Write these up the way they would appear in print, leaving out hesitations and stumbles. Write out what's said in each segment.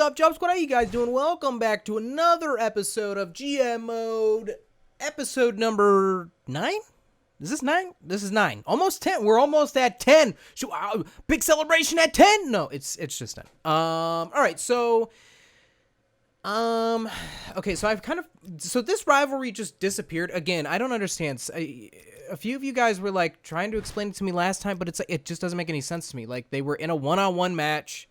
up, Job Squad? How you guys doing? Welcome back to another episode of GM Mode. Episode number 9? Is this 9? This is 9. Almost 10. We're almost at 10. Big celebration at 10? No, it's just 10. Alright, so... okay, so so this rivalry just disappeared. Again, I don't understand. A few of you guys were, like, trying to explain it to me last time, but it's like, it just doesn't make any sense to me. Like, they were in a one-on-one match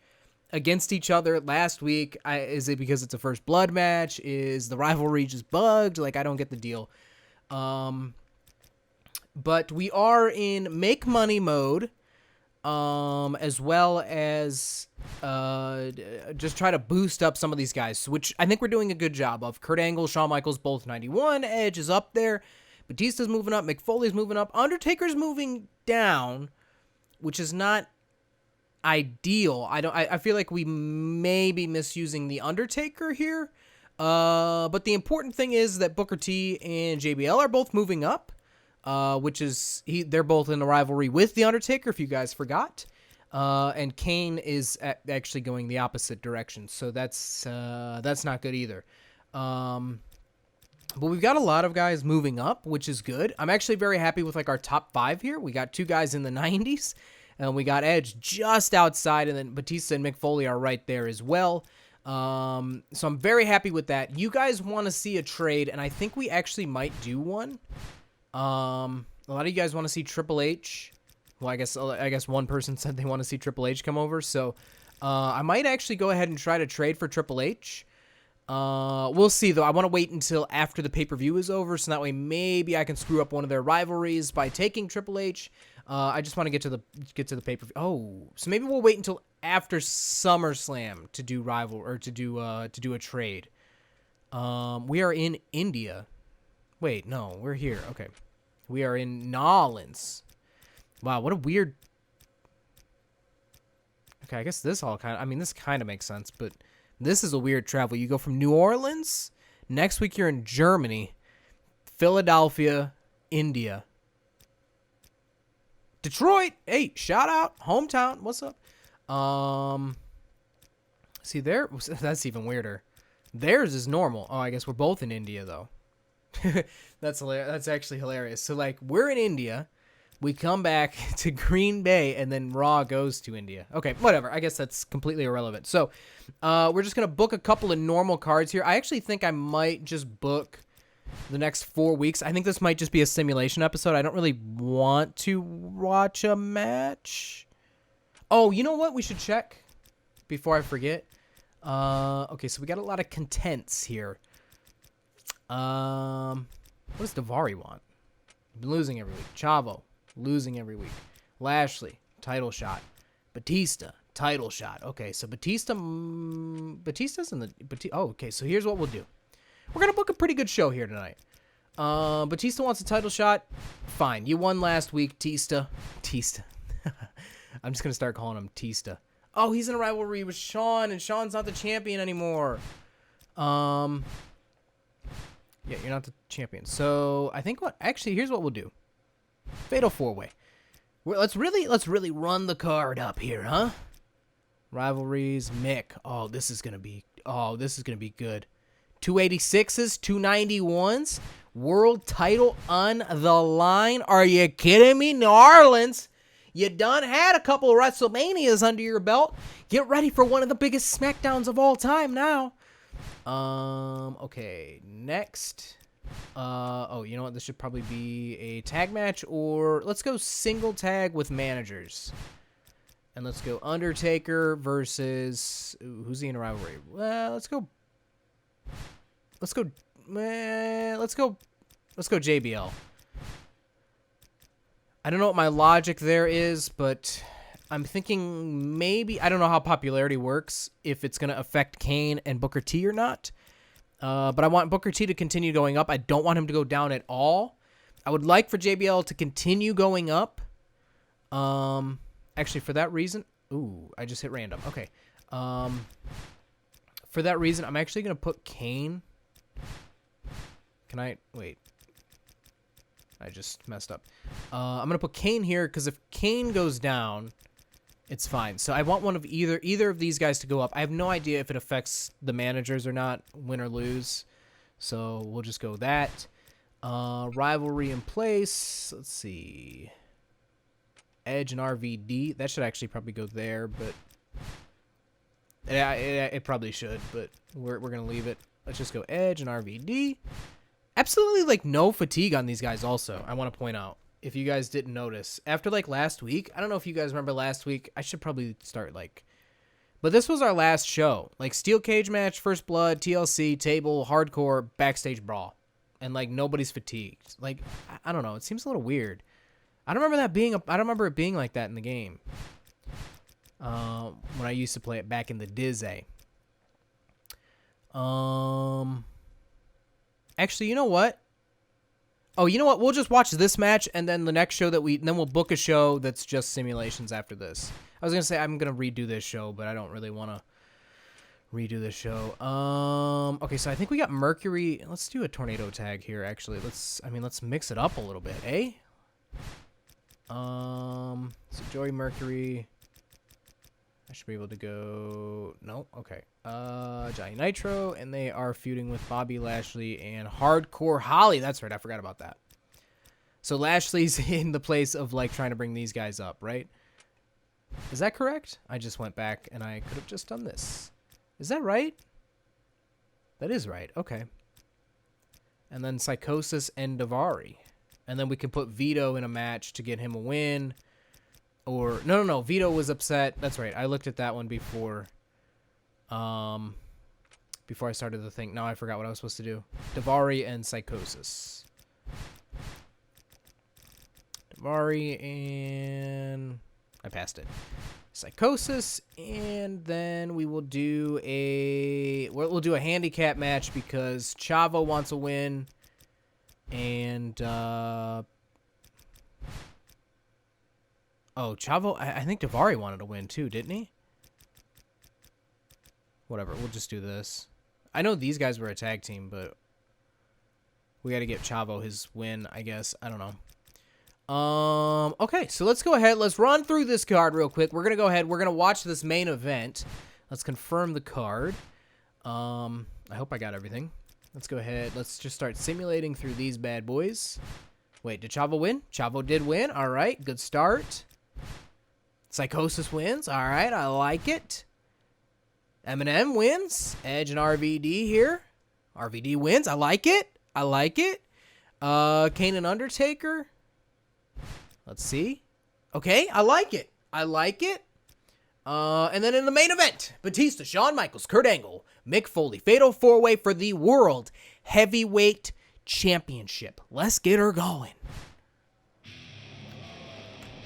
against each other last week. Is it because it's a first blood match? Is the rivalry just bugged? Like, I don't get the deal. But we are in make money mode, as well as just try to boost up some of these guys, which I think we're doing a good job of. Kurt Angle, Shawn Michaels, both 91. Edge is up there. Batista's moving up. Mick Foley's moving up. Undertaker's moving down, which is not ideal. I feel like we may be misusing the Undertaker here. But the important thing is that Booker T and JBL are both moving up, which is they're both in a rivalry with the Undertaker, if you guys forgot. And Kane is actually going the opposite direction, so that's not good either. But we've got a lot of guys moving up, which is good. I'm actually very happy with, like, our top 5 here. We got 2 guys in the 90s, and we got Edge just outside, and then Batista and Mick Foley are right there as well. So I'm very happy with that. You guys want to see a trade, and I think we actually might do one. A lot of you guys want to see Triple H. Well, I guess one person said they want to see Triple H come over, so I might actually go ahead and try to trade for Triple H. We'll see, though. I want to wait until after the pay-per-view is over, so that way maybe I can screw up one of their rivalries by taking Triple H. I just want to get to the pay-per-view. Oh, so maybe we'll wait until after SummerSlam to do to do a trade. We are in India. Wait, no, we're here. Okay, we are in Nolans. Wow, what a weird. Okay, I guess this this kind of makes sense, but this is a weird travel. You go from New Orleans, next week you're in Germany, Philadelphia, India, Detroit. Hey, shout out, hometown. What's up? See there, that's even weirder. Theirs is normal. Oh, I guess we're both in India though. That's hilarious. That's actually hilarious. So, like, we're in India. We come back to Green Bay, and then Raw goes to India. Okay, whatever. I guess that's completely irrelevant. So, we're just going to book a couple of normal cards here. I actually think I might just book the next 4 weeks. I think this might just be a simulation episode. I don't really want to watch a match. Oh, you know what? We should check before I forget. Okay, so we got a lot of contents here. What does Daivari want? Been losing every week. Chavo. Losing every week. Lashley, title shot. Batista, title shot. Okay, so Batista's in the... Oh, okay, so here's what we'll do. We're going to book a pretty good show here tonight. Batista wants a title shot. Fine, you won last week, Tista. I'm just going to start calling him Tista. Oh, he's in a rivalry with Shawn, and Shawn's not the champion anymore. Yeah, you're not the champion. So, I think actually, here's what we'll do. Fatal 4-way. Let's really run the card up here, huh? Rivalries, Mick. Oh, this is gonna be good. 286s, 291s, world title on the line. Are you kidding me? New Orleans, you done had a couple of WrestleManias under your belt. Get ready for one of the biggest Smackdowns of all time now. Okay, next. Oh, you know what? This should probably be a tag match, or let's go single tag with managers. And let's go Undertaker versus... Ooh, who's he in a rivalry? Well, let's go JBL. I don't know what my logic there is, but I'm thinking maybe... I don't know how popularity works, if it's going to affect Kane and Booker T or not. But I want Booker T to continue going up. I don't want him to go down at all. I would like for JBL to continue going up. Actually, for that reason... Ooh, I just hit random. Okay. For that reason, I'm actually going to put Kane... Can I... Wait. I just messed up. I'm going to put Kane here, because if Kane goes down, It's fine. So I want one of either of these guys to go up. I have no idea if it affects the managers or not, win or lose. So we'll just go that. Rivalry in place. Let's see. Edge and RVD. That should actually probably go there, but yeah, it probably should, but we're going to leave it. Let's just go Edge and RVD. Absolutely, like, no fatigue on these guys also, I want to point out. If you guys didn't notice. After, like, last week, I don't know if you guys remember last week. I should probably start, like... But this was our last show. Like, Steel Cage match, First Blood, TLC, Table, Hardcore, Backstage Brawl. And, like, nobody's fatigued. Like, I don't know. It seems a little weird. I don't remember I don't remember it being like that in the game. When I used to play it back in the Dizzy. Actually, you know what? Oh, you know what? We'll just watch this match, and then the next show then we'll book a show that's just simulations after this. I was gonna say I'm gonna redo this show, but I don't really want to redo this show. Okay, so I think we got Mercury. Let's do a tornado tag here. Actually, let's mix it up a little bit, eh? So Joey Mercury. I should be able to go... No? Okay. Johnny Nitro, and they are feuding with Bobby Lashley and Hardcore Holly. That's right, I forgot about that. So Lashley's in the place of, like, trying to bring these guys up, right? Is that correct? I just went back, and I could have just done this. Is that right? That is right, okay. And then Psychosis and Daivari. And then we can put Vito in a match to get him a win. Or no, Vito was upset. That's right. I looked at that one before I started the thing. Now I forgot what I was supposed to do. Daivari and Psychosis. Daivari and I passed it. Psychosis, and then we will do we'll do a handicap match because Chavo wants a win, and oh, Chavo, I think Daivari wanted to win too, didn't he? Whatever, we'll just do this. I know these guys were a tag team, but we got to get Chavo his win, I guess. I don't know. Okay, so let's go ahead. Let's run through this card real quick. We're going to go ahead. We're going to watch this main event. Let's confirm the card. I hope I got everything. Let's go ahead. Let's just start simulating through these bad boys. Wait, did Chavo win? Chavo did win. All right, good start. Psychosis wins. All right, I like it. Eminem wins. Edge and RVD here. RVD wins. I like it. I like it. Kane and Undertaker. Let's see. Okay, I like it. I like it. And then in the main event, Batista, Shawn Michaels, Kurt Angle, Mick Foley, Fatal 4-Way for the World Heavyweight Championship. Let's get her going.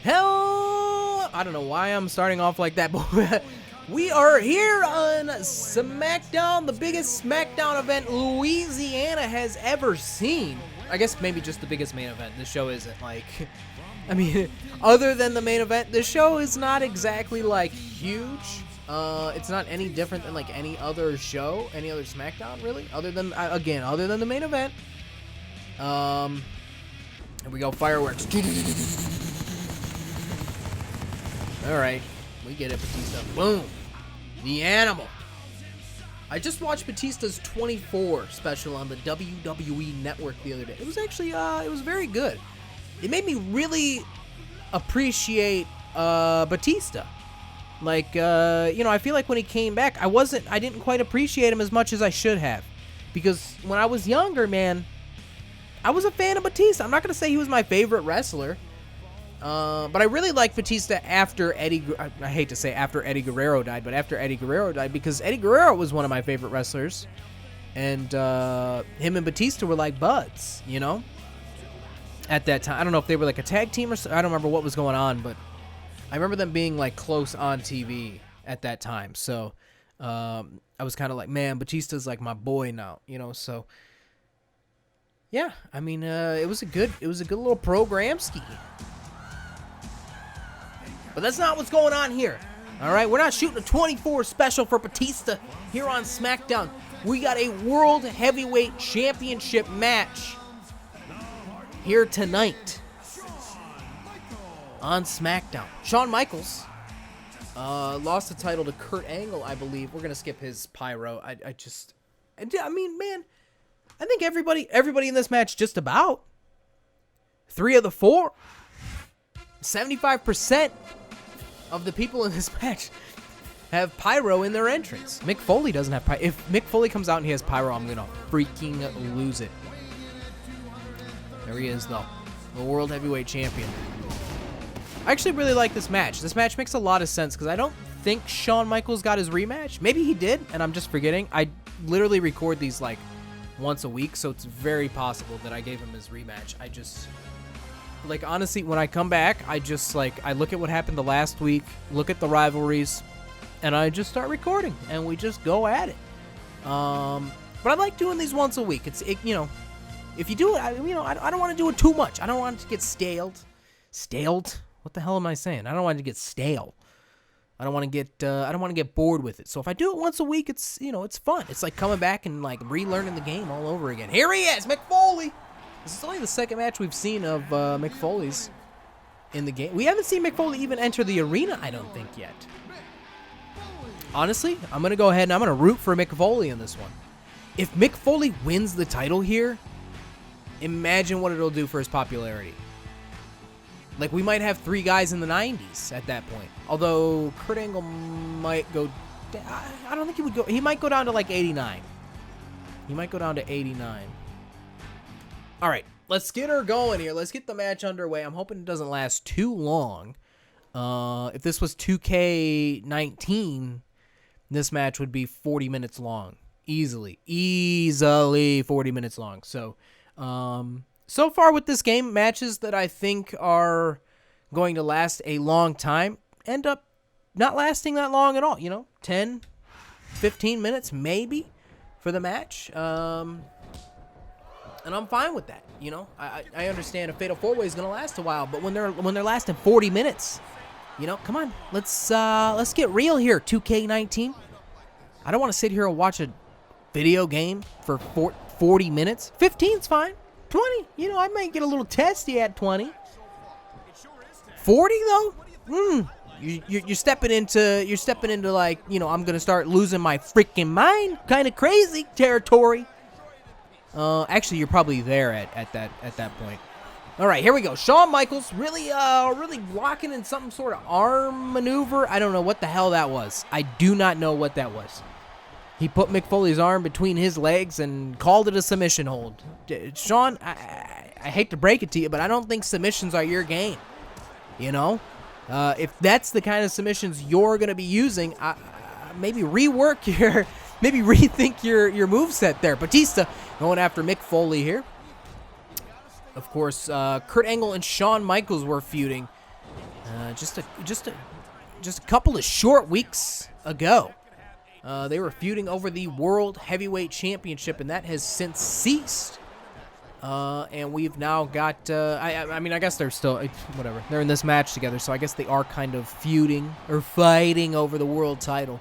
Hell, I don't know why I'm starting off like that, but we are here on Smackdown, the biggest Smackdown event Louisiana has ever seen. I guess maybe just the biggest main event. The show isn't like, I mean, other than the main event, the show is not exactly like huge. It's not any different than like any other show, any other Smackdown really, other than the main event. Here we go, fireworks. All right, we get it, Batista. Boom, the animal. I just watched Batista's 24 special on the WWE Network the other day. It was actually, it was very good. It made me really appreciate Batista. Like, I feel like when he came back, I didn't quite appreciate him as much as I should have. Because when I was younger, man, I was a fan of Batista. I'm not going to say he was my favorite wrestler. But I really liked Batista after I hate to say after Eddie Guerrero died, but after Eddie Guerrero died, because Eddie Guerrero was one of my favorite wrestlers. And him and Batista were like buds, you know? At that time. I don't know if they were like a tag team or something. I don't remember what was going on, but I remember them being like close on TV at that time. So I was kind of like, man, Batista's like my boy now, you know? So yeah, I mean, it was a good little programski. But that's not what's going on here. All right, we're not shooting a 24 special for Batista here on SmackDown. We got a World Heavyweight Championship match here tonight on SmackDown. Shawn Michaels Lost the title to Kurt Angle, I believe. We're gonna skip his pyro. I mean, man, I think everybody in this match, just about 3 of the 4, 75% of the people in this match have pyro in their entrance. Mick Foley doesn't have pyro. If Mick Foley comes out and he has pyro, I'm gonna freaking lose it. There he is, though, the World Heavyweight Champion. I actually really like this match. This match makes a lot of sense because I don't think Shawn Michaels got his rematch. Maybe he did, and I'm just forgetting. I literally record these like once a week, so it's very possible that I gave him his rematch. I just, like, honestly, when I come back, I just, like, I look at what happened the last week, look at the rivalries, and I just start recording, and we just go at it. But I like doing these once a week. You know, if you do it, I don't want to do it too much. I don't want it to get staled. Staled? What the hell am I saying? I don't want it to get stale. I don't want to get bored with it. So if I do it once a week, it's, you know, it's fun. It's like coming back and like relearning the game all over again. Here he is, Mick Foley. This is only the second match we've seen of Mick Foley's in the game. We haven't seen Mick Foley even enter the arena, I don't think, yet. Honestly, I'm going to go ahead and I'm going to root for Mick Foley in this one. If Mick Foley wins the title here, imagine what it'll do for his popularity. Like, we might have 3 guys in the 90s at that point. Although, Kurt Angle might go... I don't think he would go... He might go down to, like, 89. He might go down to 89. All right, let's get her going here. Let's get the match underway. I'm hoping it doesn't last too long. If this was 2K19, this match would be 40 minutes long. Easily 40 minutes long. So, so far with this game, matches that I think are going to last a long time end up not lasting that long at all. You know, 10, 15 minutes maybe for the match. And I'm fine with that. You know, I understand a Fatal 4-Way is going to last a while, but when they're lasting 40 minutes, you know, come on, let's get real here. 2K19. I don't want to sit here and watch a video game for 40 minutes. 15's fine. 20, you know, I might get a little testy at 20. 40 though, you're stepping into like, you know, I'm gonna start losing my freaking mind, kind of crazy territory. Actually, you're probably there at that point. All right, here we go. Shawn Michaels really locking in some sort of arm maneuver. I don't know what the hell that was. I do not know what that was. He put Mick Foley's arm between his legs and called it a submission hold. Shawn, I hate to break it to you, but I don't think submissions are your game. You know? If that's the kind of submissions you're going to be using, maybe rethink your moveset there. Batista going after Mick Foley here. Of course, Kurt Angle and Shawn Michaels were feuding just a couple of short weeks ago. They were feuding over the World Heavyweight Championship, and that has since ceased. And we've now got, I mean, I guess they're still, whatever. They're in this match together, so I guess they are kind of feuding or fighting over the world title.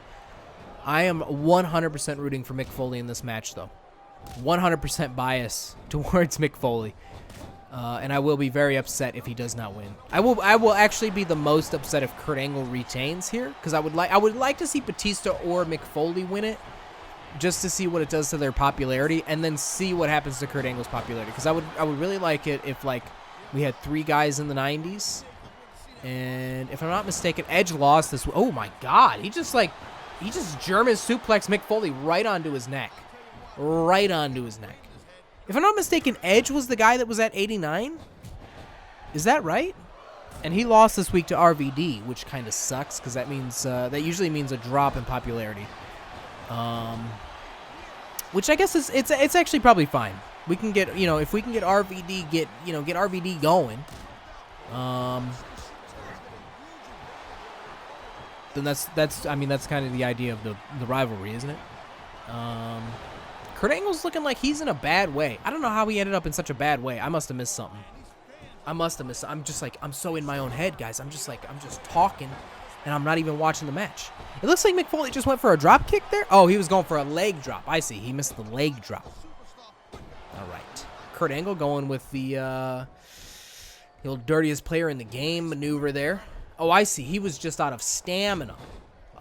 I am 100% rooting for Mick Foley in this match, though. 100% bias towards Mick Foley. And I will be very upset if he does not win. I will actually be the most upset if Kurt Angle retains here, because I would like to see Batista or Mick Foley win it, just to see what it does to their popularity, and then see what happens to Kurt Angle's popularity. Because I would really like it if, like, we had 3 guys in the 90s, and if I'm not mistaken, Edge lost this. Oh my God, he just German suplexed Mick Foley right onto his neck, right onto his neck. If I'm not mistaken, Edge was the guy that was at 89. Is that right? And he lost this week to RVD, which kind of sucks because that means that usually means a drop in popularity. Which I guess it's actually probably fine. We can get, you know, if we can get RVD get RVD going, then that's I mean that's kind of the idea of the rivalry, isn't it? Kurt Angle's looking like he's in a bad way. I don't know how he ended up in such a bad way. I must have missed something. I'm just like, I'm so in my own head, guys. I'm just talking, and I'm not even watching the match. It looks like Mick Foley just went for a drop kick there. Oh, he was going for a leg drop. I see. He missed the leg drop. All right. Kurt Angle going with the old dirtiest player in the game maneuver there. Oh, I see. He was just out of stamina.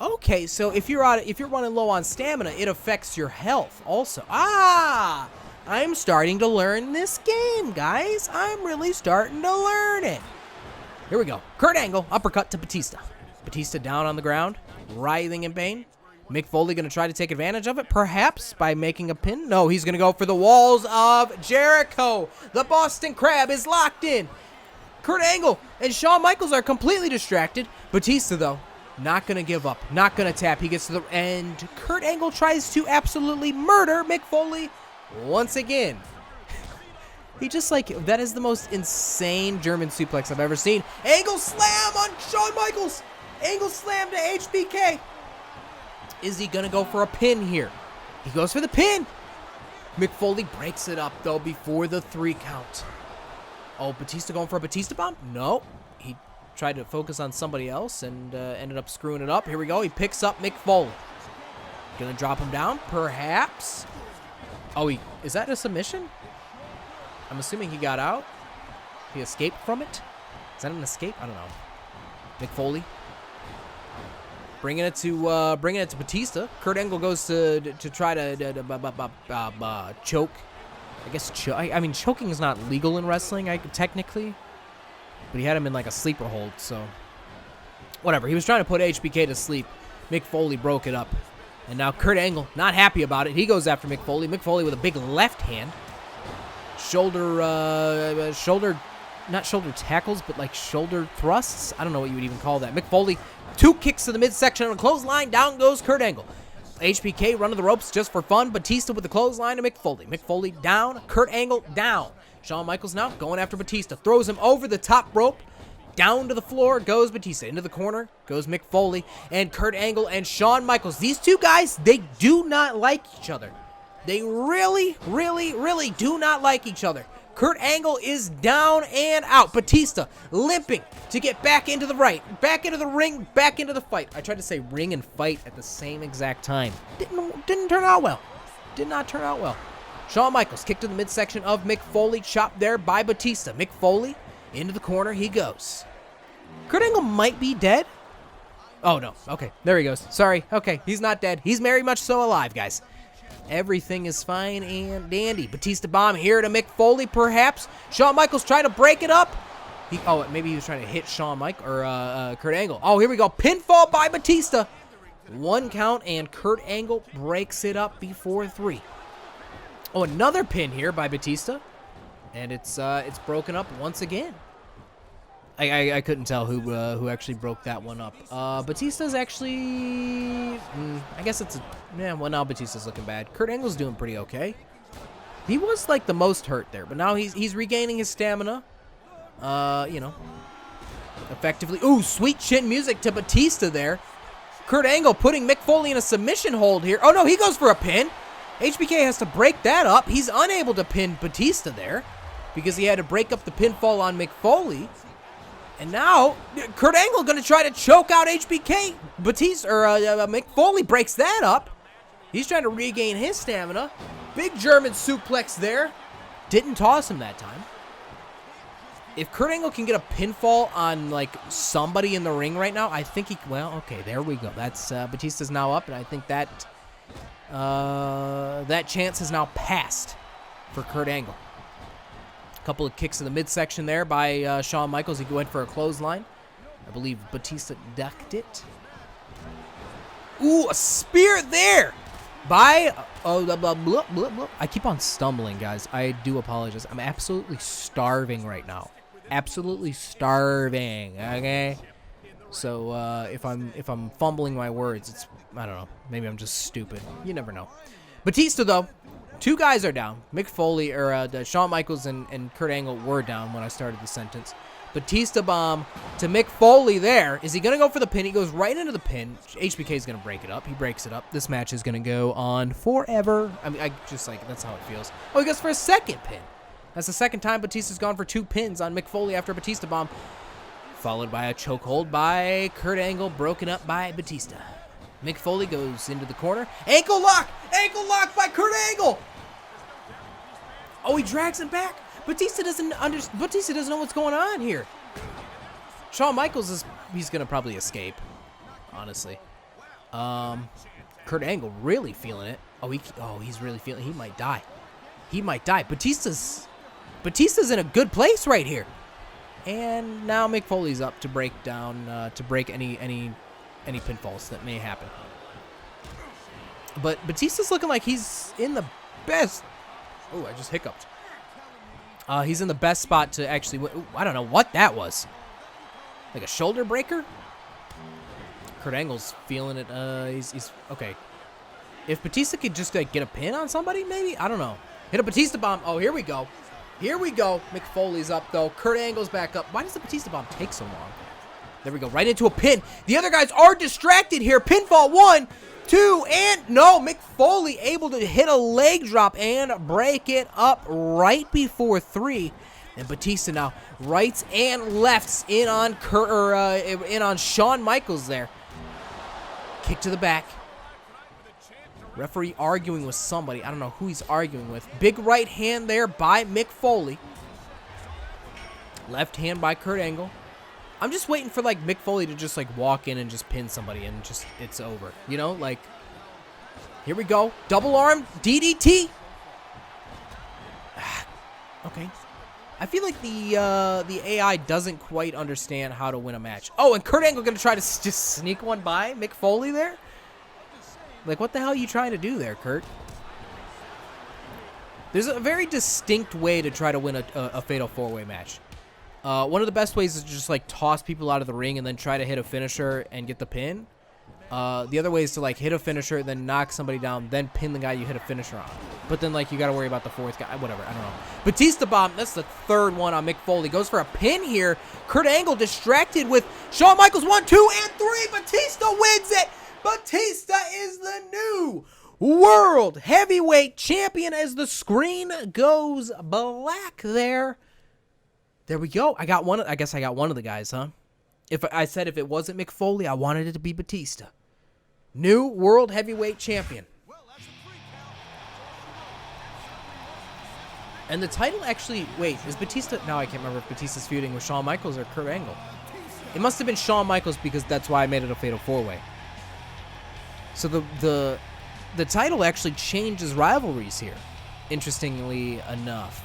Okay, so if you're running low on stamina, it affects your health also. Ah! I'm starting to learn this game, guys. I'm really starting to learn it. Here we go. Kurt Angle, uppercut to Batista. Batista down on the ground, writhing in pain. Mick Foley going to try to take advantage of it, perhaps, by making a pin. No, he's going to go for the walls of Jericho. The Boston Crab is locked in. Kurt Angle and Shawn Michaels are completely distracted. Batista, though, not going to give up. Not going to tap. He gets to the end. Kurt Angle tries to absolutely murder Mick Foley once again. He just, like, that is the most insane German suplex I've ever seen. Angle slam on Shawn Michaels. Angle slam to HBK. Is he going to go for a pin here? He goes for the pin. Mick Foley breaks it up, though, before the 3 count. Oh, Batista going for a Batista bomb? No. He tried to focus on somebody else and ended up screwing it up. Here we go. He picks up Mick Foley. Going to drop him down, perhaps. Oh, is that a submission? I'm assuming he got out. He escaped from it. Is that an escape? I don't know. Mick Foley bringing it to Batista. Kurt Angle goes to try to choke. I guess I mean, choking is not legal in wrestling, technically, but he had him in like a sleeper hold, so whatever. He was trying to put HBK to sleep. Mick Foley broke it up, and now Kurt Angle not happy about it. He goes after Mick Foley. Mick Foley with a big left hand, not shoulder tackles, but like shoulder thrusts. I don't know what you would even call that. Mick Foley, 2 kicks to the midsection on a clothesline. Down goes Kurt Angle. HBK running the ropes just for fun. Batista with the clothesline to Mick Foley. Mick Foley down. Kurt Angle down. Shawn Michaels now going after Batista. Throws him over the top rope. Down to the floor goes Batista. Into the corner goes Mick Foley. And Kurt Angle and Shawn Michaels. These two guys, they do not like each other. They really, really, really do not like each other. Kurt Angle is down and out. Batista limping to get back into the back into the ring, back into the fight. I tried to say ring and fight at the same exact time. Didn't turn out well. Did not turn out well. Shawn Michaels kicked to the midsection of Mick Foley, chopped there by Batista. Mick Foley into the corner he goes. Kurt Angle might be dead. Oh no. Okay, there he goes. Sorry. Okay, he's not dead. He's very much so alive, guys. Everything is fine and dandy. Batista bomb here to Mick Foley, perhaps. Shawn Michaels trying to break it up. Maybe he was trying to hit Kurt Angle. Oh, here we go. Pinfall by Batista. 1 count, and Kurt Angle breaks it up before 3. Oh, another pin here by Batista, and it's broken up once again. I couldn't tell who actually broke that one up. Batista's actually, I guess well, now Batista's looking bad. Kurt Angle's doing pretty okay. He was like the most hurt there, but now he's regaining his stamina. You know, effectively. Ooh, sweet chin music to Batista there. Kurt Angle putting Mick Foley in a submission hold here. Oh no, he goes for a pin. HBK has to break that up. He's unable to pin Batista there because he had to break up the pinfall on Mick Foley. And now, Kurt Angle going to try to choke out HBK. Mick Foley breaks that up. He's trying to regain his stamina. Big German suplex there. Didn't toss him that time. If Kurt Angle can get a pinfall on, like, somebody in the ring right now, I think well, okay, there we go. That's, Batista's now up, and I think that chance has now passed for Kurt Angle. Couple of kicks in the midsection there by Shawn Michaels. He went for a clothesline. I believe Batista ducked it. Ooh, a spear there by... I keep on stumbling, guys. I do apologize. I'm absolutely starving right now. Absolutely starving, okay? So if I'm fumbling my words, it's... I don't know. Maybe I'm just stupid. You never know. Batista, though. 2 guys are down. Mick Foley, Shawn Michaels and Kurt Angle were down when I started the sentence. Batista bomb to Mick Foley there. Is he going to go for the pin? He goes right into the pin. HBK is going to break it up. He breaks it up. This match is going to go on forever. I mean, that's how it feels. Oh, he goes for a second pin. That's the second time Batista's gone for 2 pins on Mick Foley after a Batista bomb. Followed by a chokehold by Kurt Angle, broken up by Batista. Mick Foley goes into the corner. Ankle lock! Ankle lock by Kurt Angle! Oh, he drags him back. Batista doesn't know what's going on here. Shawn Michaels is he's gonna probably escape, honestly. Kurt Angle really feeling it. He's really feeling it. He might die. He might die. Batista's in a good place right here. And now Mick Foley's up to break down, to break any pinfalls that may happen. But Batista's looking like he's in the best. Oh, I just hiccuped. He's in the best spot to actually win. Ooh, I don't know what that was. Like a shoulder breaker? Kurt Angle's feeling it. He's okay. If Batista could just like get a pin on somebody, maybe? I don't know. Hit a Batista bomb. Oh, here we go. Here we go. Mick Foley's up, though. Kurt Angle's back up. Why does the Batista bomb take so long? There we go. Right into a pin. The other guys are distracted here. Pinfall 1, 2, and no. Mick Foley able to hit a leg drop and break it up right before 3. And Batista now rights and lefts in on Shawn Michaels there. Kick to the back. Referee arguing with somebody. I don't know who he's arguing with. Big right hand there by Mick Foley. Left hand by Kurt Angle. I'm just waiting for like Mick Foley to just like walk in and just pin somebody and just it's over. You know, like here we go. Double arm DDT. Okay. I feel like the AI doesn't quite understand how to win a match. Oh, and Kurt Angle gonna try to just sneak one by Mick Foley there. Like, what the hell are you trying to do there, Kurt? There's a very distinct way to try to win a fatal 4-way match. One of the best ways is to just, like, toss people out of the ring and then try to hit a finisher and get the pin. The other way is to, like, hit a finisher, then knock somebody down, then pin the guy you hit a finisher on. But then, like, you got to worry about the 4th guy. Whatever, I don't know. Batista bomb, that's the 3rd one on Mick Foley. Goes for a pin here. Kurt Angle distracted with Shawn Michaels. 1, 2, and 3. Batista wins it. Batista is the new World Heavyweight Champion as the screen goes black there. There we go. I guess I got one of the guys, huh? If I said if it wasn't Mick Foley, I wanted it to be Batista. New World Heavyweight Champion. And the title actually, wait, is Batista? No, I can't remember if Batista's feuding with Shawn Michaels or Kurt Angle. It must have been Shawn Michaels because that's why I made it a fatal 4-way. So the title actually changes rivalries here, interestingly enough.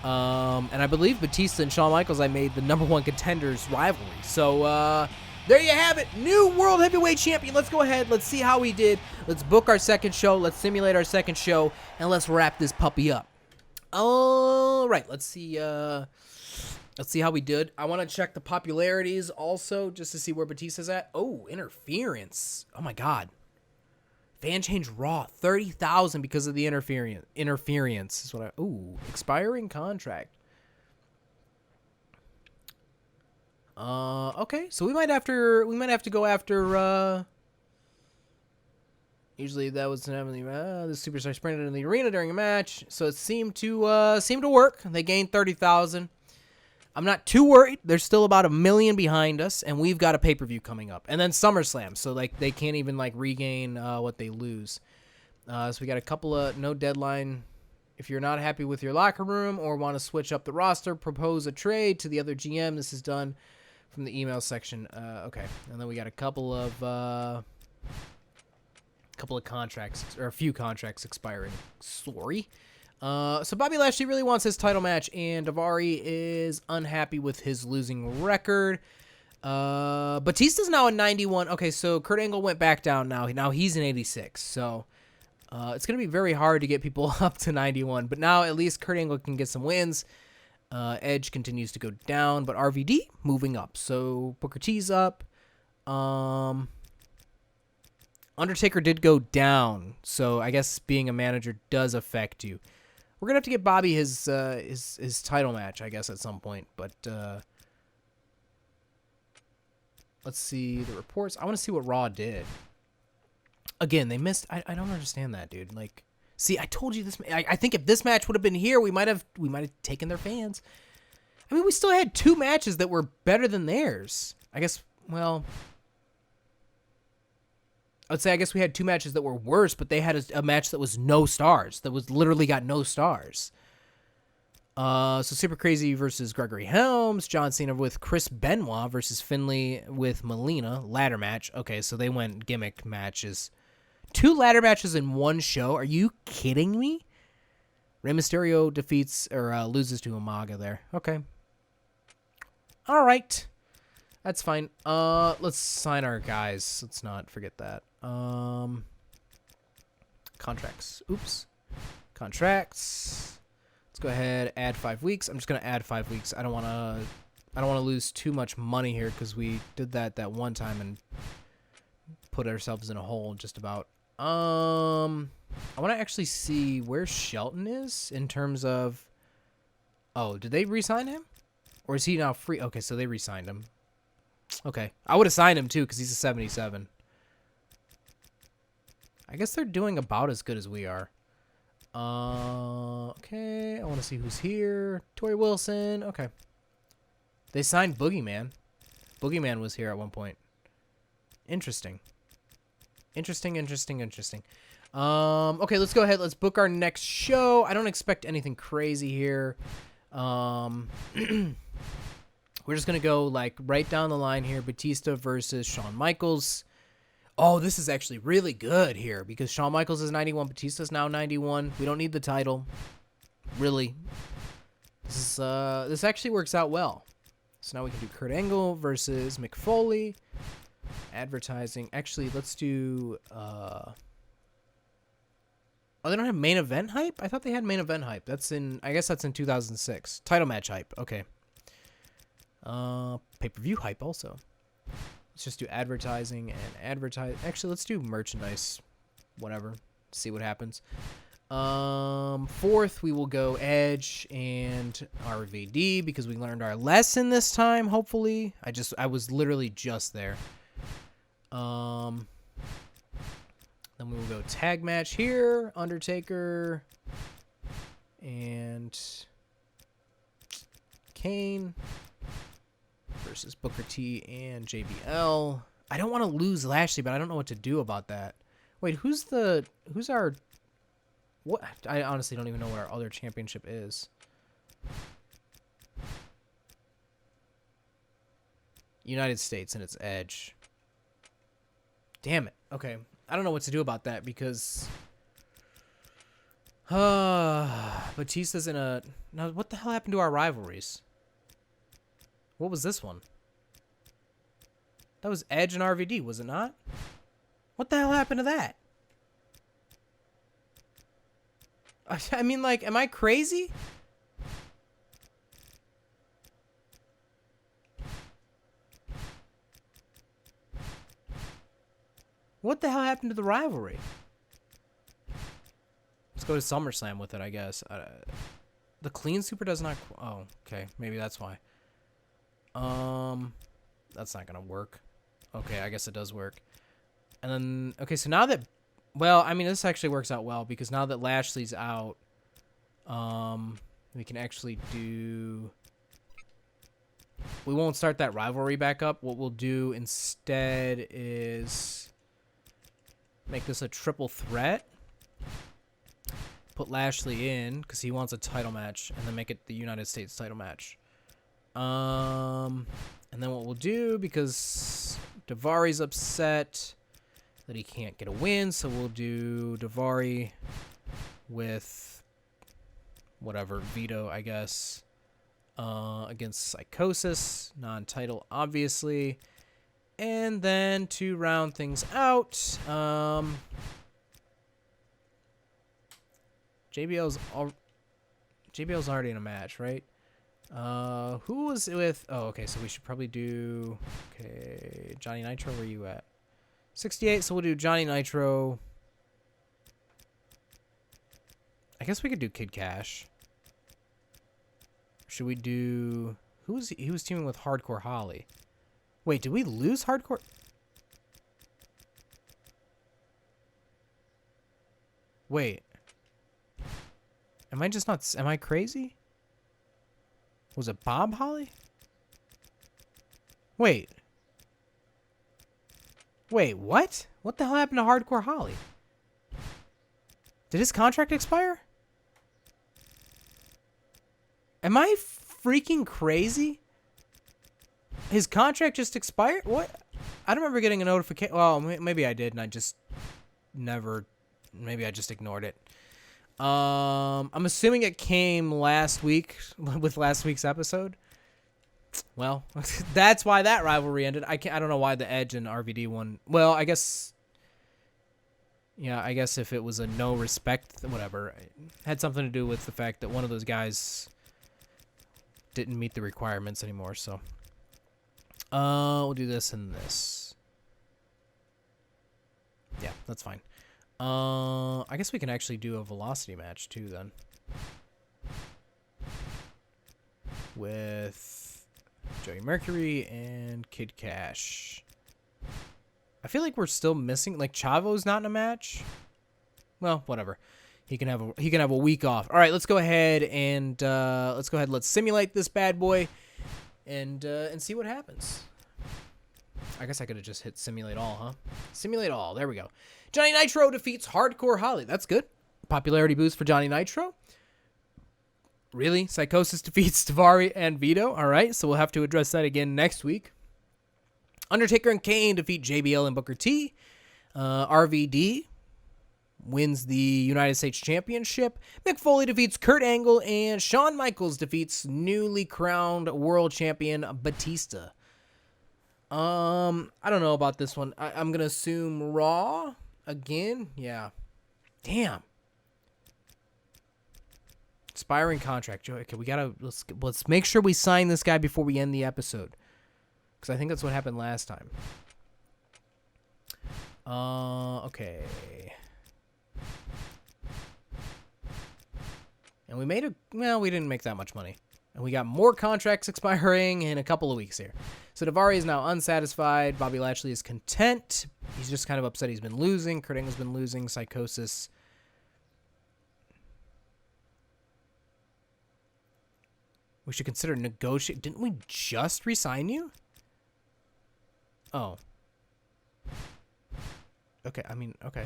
And I believe Batista and Shawn Michaels, I made the #1 contenders rivalry. So there you have it, new World Heavyweight Champion. Let's go ahead, let's see how we did. Let's book our second show, let's simulate our second show, and let's wrap this puppy up. All right, let's see how we did. I want to check the popularities also, just to see where Batista's at. Oh, interference. Oh, my God. Fan change Raw. 30,000 because of the interference. Is what ooh, expiring contract. Okay, so we might have to go after, usually that was the superstar sprinted in the arena during a match, so it seemed to work. They gained 30,000. I'm not too worried. There's still about 1 million behind us, and we've got a pay-per-view coming up. And then SummerSlam, so like they can't even like regain what they lose. So we got a couple of no deadline. If you're not happy with your locker room or want to switch up the roster, propose a trade to the other GM. This is done from the email section. Okay, and then we got a couple of contracts, or a few contracts expiring. Sorry. So Bobby Lashley really wants his title match, and Daivari is unhappy with his losing record. Batista's now at 91. Okay, so Kurt Angle went back down now. Now he's in 86. So it's going to be very hard to get people up to 91. But now at least Kurt Angle can get some wins. Edge continues to go down, but RVD moving up. So Booker T's up. Undertaker did go down, so I guess being a manager does affect you. We're gonna have to get Bobby his title match, I guess, at some point. But let's see the reports. I want to see what Raw did. Again, they missed. I don't understand that, dude. Like, see, I told you this. I think if this match would have been here, we might have taken their fans. I mean, we still had 2 matches that were better than theirs. I guess. Well, I guess we had 2 matches that were worse, but they had a match that was no stars, that was literally got no stars. So Super Crazy versus Gregory Helms, John Cena with Chris Benoit versus Finlay with Melina, ladder match. Okay, so they went gimmick matches. 2 ladder matches in one show. Are you kidding me? Rey Mysterio defeats or loses to Umaga there. Okay. All right. That's fine. Let's sign our guys. Let's not forget that. Contracts. Oops. Contracts. Let's go ahead, add 5 weeks. I'm just gonna add 5 weeks. I don't wanna lose too much money here because we did that one time and put ourselves in a hole just about. I want to actually see where Shelton is in terms of. Oh, did they re-sign him, or is he now free? Okay, so they re-signed him. Okay, I would have signed him too because he's a 77. I guess they're doing about as good as we are. Okay, I want to see who's here. Tori Wilson. Okay. They signed Boogeyman. Boogeyman was here at one point. Interesting. Interesting. Okay, let's go ahead. Let's book our next show. I don't expect anything crazy here. We're just going to go like right down the line here. Batista versus Shawn Michaels. Oh, this is actually really good here because Shawn Michaels is 91. Batista's now 91. We don't need the title. Really. This actually works out well. So now we can do Kurt Angle versus Mick Foley. Advertising. Actually, let's do... Oh, they don't have main event hype? I thought they had main event hype. That's in... I guess that's in 2006. Title match hype. Okay. Pay-per-view hype also. Let's just do advertising and advertise. Actually, let's do merchandise. Whatever. See what happens. 4th, we will go Edge and RVD because we learned our lesson this time, hopefully. I was literally just there. Then we will go tag match here. Undertaker and Kane versus Booker T and JBL. I don't want to lose Lashley, but I don't know what to do about that. Wait, who's our... What? I honestly don't even know what our other championship is. United States, and it's Edge. Damn it. Okay. I don't know what to do about that because... Batista's in a... Now, what the hell happened to our rivalries? What was this one? That was Edge and RVD, was it not? What the hell happened to that? I mean, like, am I crazy? What the hell happened to the rivalry? Let's go to SummerSlam with it, I guess. The clean super does not... Oh, okay. Maybe that's why. That's not gonna work. Okay, I guess it does work. And then... Okay, so now that... Well, I mean, this actually works out well because now that Lashley's out, we can actually do... We won't start that rivalry back up. What we'll do instead is make this a triple threat. Put Lashley in because he wants a title match, and then make it the United States title match. And then what we'll do, because Daivari's upset that he can't get a win, so we'll do Daivari with whatever, Vito, I guess, against Psychosis, non-title, obviously. And then to round things out, JBL's already in a match, right? Who was it with? Oh, okay, so we should probably do... Okay, Johnny Nitro, where are you at? 68, so we'll do Johnny Nitro. I guess we could do Kid Cash. Should we do... He was teaming with Hardcore Holly. Wait, did we lose Hardcore? Wait. Am I just not... Am I crazy? Was it Bob Holly? Wait. Wait, what? What the hell happened to Hardcore Holly? Did his contract expire? Am I freaking crazy? His contract just expired? What? I don't remember getting a notification. Well, maybe I did, and I just never... Maybe I just ignored it. I'm assuming it came last week with last week's episode. Well, that's why that rivalry ended. I don't know why the Edge and RVD one. Well, I guess... Yeah, I guess if it was a no respect, whatever. It had something to do with the fact that one of those guys didn't meet the requirements anymore, so... we'll do this and this. Yeah, that's fine. I guess we can actually do a velocity match too then. With Joey Mercury and Kid Cash. I feel like we're still missing, like Chavo's not in a match. Well, whatever. He can have a week off. All right, let's go ahead and let's simulate this bad boy and see what happens. I guess I could have just hit simulate all, huh? Simulate all. There we go. Johnny Nitro defeats Hardcore Holly. That's good. Popularity boost for Johnny Nitro. Really? Psychosis defeats Davari and Vito. All right, so we'll have to address that again next week. Undertaker and Kane defeat JBL and Booker T. RVD wins the United States Championship. Mick Foley defeats Kurt Angle, and Shawn Michaels defeats newly crowned world champion Batista. I don't know about this one. I'm gonna assume Raw again. Yeah. Damn. Expiring contract. Joey. Okay, we gotta let's make sure we sign this guy before we end the episode, because I think that's what happened last time. Okay. And we didn't make that much money. And we got more contracts expiring in a couple of weeks here. So Davari is now unsatisfied. Bobby Lashley is content. He's just kind of upset he's been losing. Kurt Angle's been losing. Psychosis. We should consider negotiate. Didn't we just resign you? Oh. Okay, okay.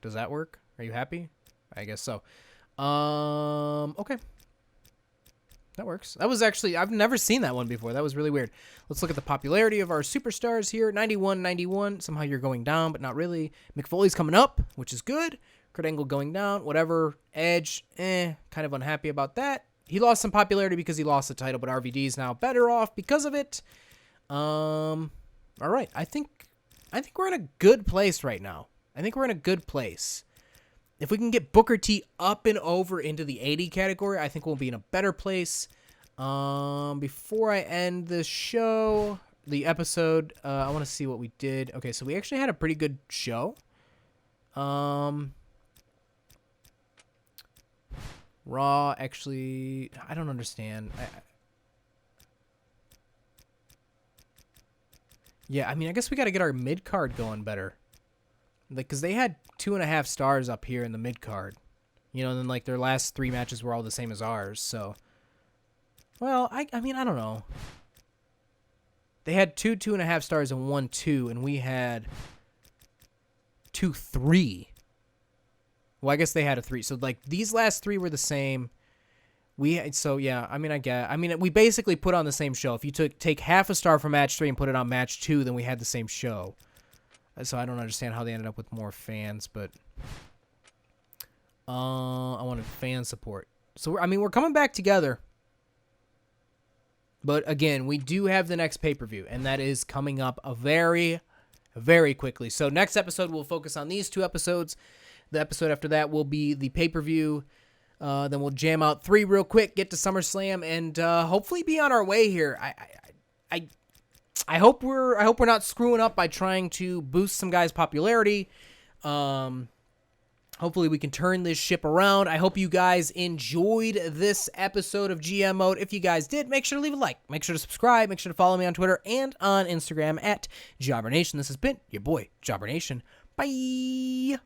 Does that work? Are you happy? I guess so. Okay. That works. That was actually, I've never seen that one before. That was really weird. Let's look at the popularity of our superstars here. 91. Somehow you're going down, but not really. Mick Foley's coming up, which is good. Kurt Angle going down, whatever. Edge, kind of unhappy about that. He lost some popularity because he lost the title, but RVD is now better off because of it. All right. I think we're in a good place right now. If we can get Booker T up and over into the 80 category, I think we'll be in a better place. Before I end the show, the episode, I want to see what we did. Okay, so we actually had a pretty good show. Raw, actually, I don't understand. Yeah, I mean, I guess we got to get our mid-card going better. Like, because they had 2.5 stars up here in the mid-card. You know, and then, like, their last 3 matches were all the same as ours, so. Well, I mean, I don't know. They had 2.5 stars and 1 2, and we had 2 3. Well, I guess they had a 3. So, like, these last 3 were the same. Yeah, I mean, we basically put on the same show. If you take half a star from match 3 and put it on match 2, then we had the same show. So I don't understand how they ended up with more fans, but I wanted fan support. So, we're coming back together. But, again, we do have the next pay-per-view, and that is coming up very, very quickly. So, next episode, we'll focus on these 2 episodes. The episode after that will be the pay-per-view. Then we'll jam out 3 real quick, get to SummerSlam, and hopefully be on our way here. I hope we're not screwing up by trying to boost some guys' popularity. Hopefully we can turn this ship around. I hope you guys enjoyed this episode of GM Mode. If you guys did, make sure to leave a like. Make sure to subscribe. Make sure to follow me on Twitter and on Instagram at JobberNation. This has been your boy, JobberNation. Bye.